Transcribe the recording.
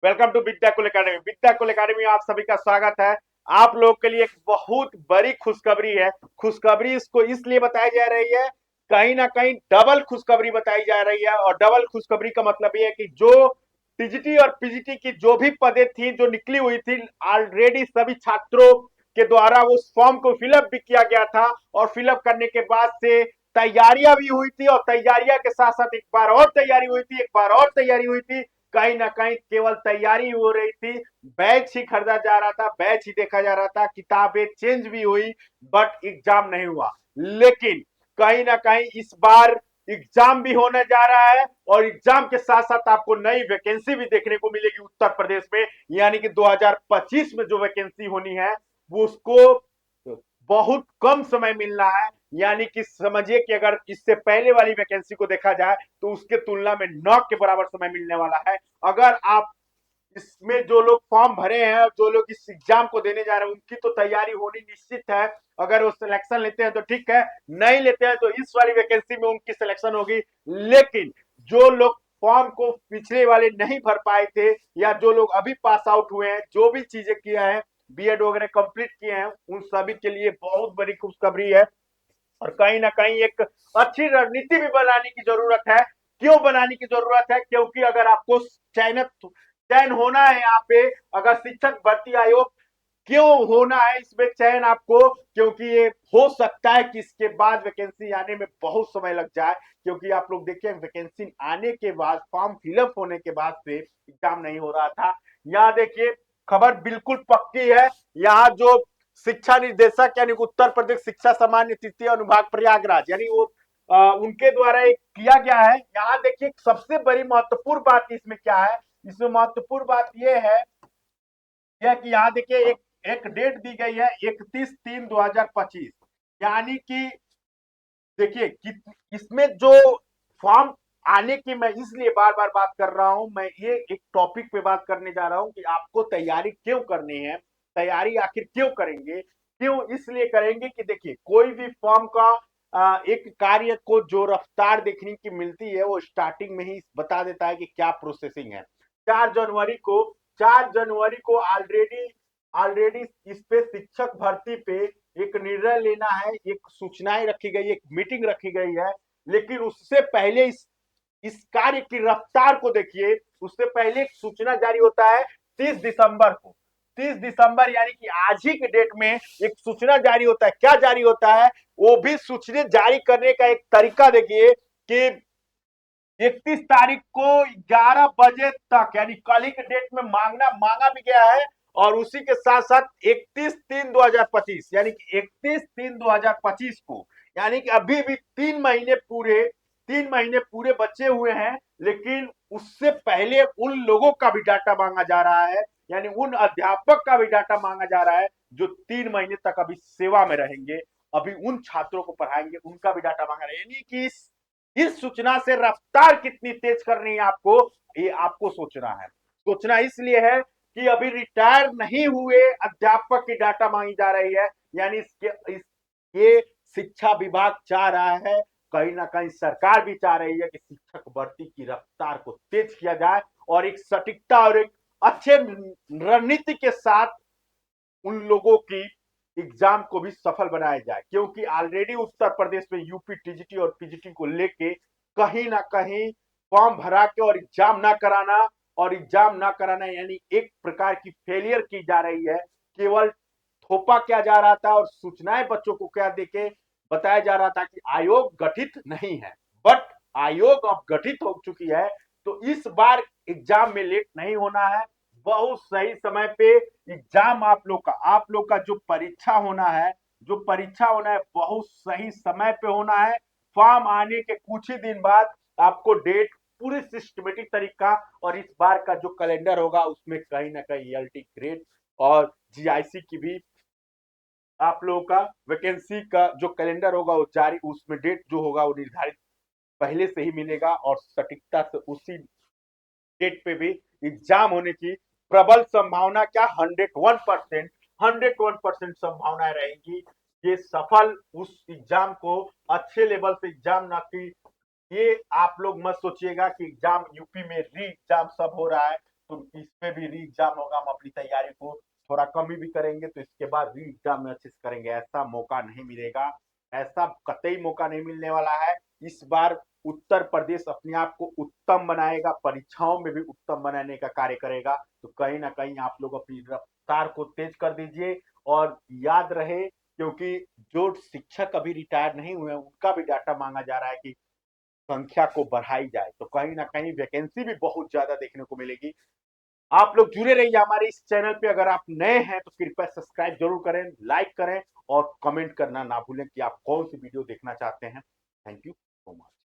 Welcome to विद्या कुल academy. विद्या कुल academy में आप सभी का स्वागत है। आप लोग के लिए एक बहुत बड़ी खुशखबरी है। खुशखबरी इसको इसलिए बताई जा रही है, कहीं ना कहीं डबल खुशखबरी बताई जा रही है। और डबल खुशखबरी का मतलब ये है कि जो टीजीटी और पीजीटी की जो भी पदें थी जो निकली हुई थी, ऑलरेडी सभी छात्रों के द्वारा उस फॉर्म को फिलअप भी किया गया था। और फिलअप करने के बाद से तैयारियां भी हुई थी, और तैयारियां के साथ साथ एक बार और तैयारी हुई थी, एक बार और तैयारी हुई थी। कहीं ना कहीं केवल तैयारी हो रही थी, बैच ही खरीदा जा रहा था, बैच ही देखा जा रहा था, किताबें चेंज भी हुई, बट एग्जाम नहीं हुआ। लेकिन कहीं ना कहीं इस बार एग्जाम भी होने जा रहा है, और एग्जाम के साथ साथ आपको नई वैकेंसी भी देखने को मिलेगी उत्तर प्रदेश में। यानी कि 2025 में जो वैकेंसी होनी है वो उसको बहुत कम समय मिलना है। यानी कि समझिए कि अगर इससे पहले वाली वैकेंसी को देखा जाए तो उसके तुलना में 9 के बराबर समय मिलने वाला है। अगर आप इसमें जो लोग फॉर्म भरे हैं, जो लोग इस एग्जाम को देने जा रहे हैं, उनकी तो तैयारी होनी निश्चित है। अगर वो सिलेक्शन लेते हैं तो ठीक है, नहीं लेते हैं तो इस वाली वैकेंसी में उनकी सिलेक्शन होगी। लेकिन जो लोग फॉर्म को पिछले वाले नहीं भर पाए थे, या जो लोग अभी पास आउट हुए हैं, जो भी चीजें किया है, बीएड वगैरह कंप्लीट किए हैं, उन सभी के लिए बहुत बड़ी खुशखबरी है। और कहीं ना कहीं एक अच्छी रणनीति भी बनाने की जरूरत है। क्यों बनाने की जरूरत है? क्योंकि अगर आपको चयन होना है यहाँ पे, अगर शिक्षक भर्ती आयोग क्यों होना है इसमें चयन आपको, क्योंकि ये हो सकता है कि इसके बाद वैकेंसी आने में बहुत समय लग जाए। क्योंकि आप लोग देखिए, वैकेंसी आने के बाद, फॉर्म फिलअप होने के बाद से एग्जाम नहीं हो रहा था। यहाँ देखिए, खबर बिल्कुल पक्की है। यहाँ जो शिक्षा निदेशक यानी उत्तर प्रदेश शिक्षा सामान्य तृतीय अनुभाग प्रयागराज, यानी वो उनके द्वारा एक किया गया है। यहाँ देखिए, सबसे बड़ी महत्वपूर्ण बात इसमें क्या है? इसमें महत्वपूर्ण बात यह है यह कि यहाँ देखिए, एक एक डेट दी गई है, 31/3/2025। यानी कि देखिए कि इसमें जो फॉर्म आने की, मैं इसलिए बार बार बात कर रहा हूं, मैं ये एक टॉपिक पे बात करने जा रहा हूं कि आपको तैयारी क्यों करनी है, तैयारी आखिर क्यों करेंगे। क्यों इसलिए करेंगे कि देखिए, कोई भी फॉर्म का एक कार्य को जो रफ्तार देखने की मिलती है, वो स्टार्टिंग में ही बता देता है कि क्या प्रोसेसिंग है। 4 जनवरी को 4 जनवरी को ऑलरेडी ऑलरेडी इस पे शिक्षक भर्ती पे एक निर्णय लेना है, एक सूचनाएं रखी गई, एक मीटिंग रखी गई है। लेकिन उससे पहले इस कार्य की रफ्तार को देखिए। उससे पहले एक सूचना जारी होता है 30 दिसंबर को। 30 दिसंबर यानी कि आज ही के डेट में एक सूचना जारी होता है। क्या जारी होता है? वो भी सूचना जारी करने का एक तरीका देखिए कि 31 तारीख को 11 बजे तक, यानी कल ही के डेट में मांगा भी गया है। और उसी के साथ साथ 31/3/2025, यानी कि 31/3/2025 को, यानी कि अभी भी 3 महीने पूरे बचे हुए हैं। लेकिन उससे पहले उन लोगों का भी डाटा मांगा जा रहा है, यानी उन अध्यापक का भी डाटा मांगा जा रहा है जो 3 महीने तक अभी सेवा में रहेंगे, अभी उन छात्रों को पढ़ाएंगे, उनका भी डाटा मांगा रहा है। यानी कि इस सूचना से रफ्तार कितनी तेज करनी है आपको, ये आपको सोचना है। सोचना इसलिए है कि अभी रिटायर नहीं हुए अध्यापक की डाटा मांगी जा रही है। यानी ये शिक्षा विभाग चाह रहा है, कहीं ना कहीं सरकार भी चाह रही है कि शिक्षक भर्ती की रफ्तार को तेज किया जाए, और एक सटीकता और एक अच्छे रणनीति के साथ उन लोगों की एग्जाम को भी सफल बनाया जाए। क्योंकि ऑलरेडी उत्तर प्रदेश में यूपी टीजीटी और पीजीटी को लेके कहीं ना कहीं फॉर्म भरा के और एग्जाम ना कराना यानी एक प्रकार की फेलियर की जा रही है। केवल थोपा किया जा रहा था, और सूचनाएं बच्चों को क्या देके बताया जा रहा था कि आयोग गठित नहीं है। बट आयोग अब गठित हो चुकी है, तो इस बार एग्जाम में लेट नहीं होना है। बहुत सही समय पे एग्जाम आप लोग का जो परीक्षा होना है बहुत सही समय पे होना है। फॉर्म आने के कुछ ही दिन बाद आपको डेट पूरी सिस्टमेटिक तरीका, और इस बार का जो कैलेंडर होगा उसमें कहीं ना कहीं एलटी ग्रेड और जीआईसी की भी आप लोगों का वैकेंसी का जो कैलेंडर होगा वो जारी, उसमें डेट जो होगा वो निर्धारित पहले से ही मिलेगा, और सटीकता से उसी डेट पे भी एग्जाम होने की प्रबल संभावना, क्या 101% संभावनाएं रहेंगी। ये सफल उस एग्जाम को अच्छे लेवल से एग्जाम ना की, ये आप लोग मत सोचिएगा कि एग्जाम यूपी में री एग्जाम सब हो रहा है। तो इसमें भी री एग्जाम होगा, हम अपनी तैयारी को थोड़ा कमी भी करेंगे तो इसके बाद री एग्जाम में अच्छे से करेंगे। ऐसा मौका नहीं मिलेगा, ऐसा कतई मौका नहीं मिलने वाला है। इस बार उत्तर प्रदेश अपने आप को उत्तम बनाएगा, परीक्षाओं में भी उत्तम बनाने का कार्य करेगा। तो कहीं ना कहीं आप लोग अपनी रफ्तार को तेज कर दीजिए। और याद रहे, क्योंकि जो शिक्षक अभी रिटायर नहीं हुए उनका भी डाटा मांगा जा रहा है कि संख्या को बढ़ाई जाए, तो कहीं ना कहीं वैकेंसी भी बहुत ज्यादा देखने को मिलेगी। आप लोग जुड़े रहिए हमारे इस चैनल पे। अगर आप नए हैं तो कृपया सब्सक्राइब जरूर करें, लाइक करें और कमेंट करना ना भूलें कि आप कौन सी वीडियो देखना चाहते हैं। Thank you so much.